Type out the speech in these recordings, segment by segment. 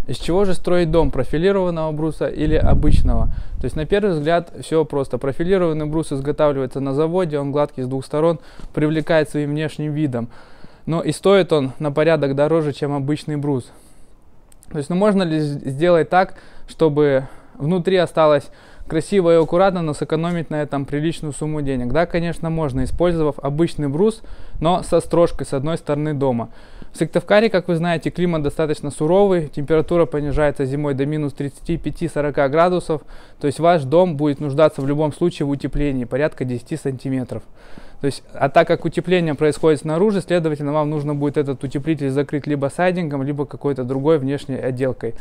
Из чего же строить дом, профилированного бруса или обычного? То есть на первый взгляд все просто. Профилированный брус изготавливается на заводе, он гладкий с двух сторон, привлекает своим внешним видом. Но и стоит он на порядок дороже, чем обычный брус. То есть можно ли сделать так, чтобы внутри осталось красиво и аккуратно, но сэкономить на этом приличную сумму денег? Да, конечно, можно, использовав обычный брус, но со строжкой с одной стороны дома. В Сыктывкаре, как вы знаете, климат достаточно суровый, температура понижается зимой до минус 35-40 градусов, то есть ваш дом будет нуждаться в любом случае в утеплении, порядка 10 сантиметров. То есть, а так как утепление происходит снаружи, следовательно, вам нужно будет этот утеплитель закрыть либо сайдингом, либо какой-то другой внешней отделкой.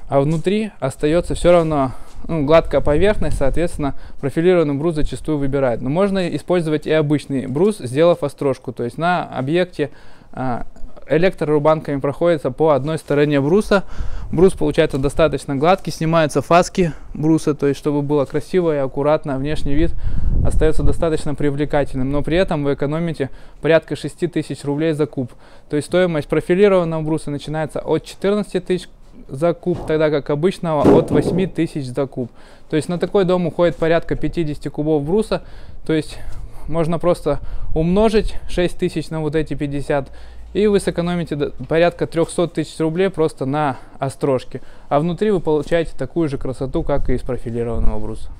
А внутри остается все равно гладкая поверхность, соответственно, профилированный брус зачастую выбирают. Но можно использовать и обычный брус, сделав острожку. То есть на объекте электрорубанками проходится по одной стороне бруса. Брус получается достаточно гладкий, снимаются фаски бруса, то есть чтобы было красиво и аккуратно, внешний вид остается достаточно привлекательным, но при этом вы экономите порядка 6000 рублей за куб. То есть стоимость профилированного бруса начинается от 14 тысяч за куб, тогда как обычного от 8000 за куб. То есть на такой дом уходит порядка 50 кубов бруса, то есть можно просто умножить 6000 на вот эти 50, и вы сэкономите порядка 300 тысяч рублей просто на острожке. А внутри вы получаете такую же красоту, как и из профилированного бруса.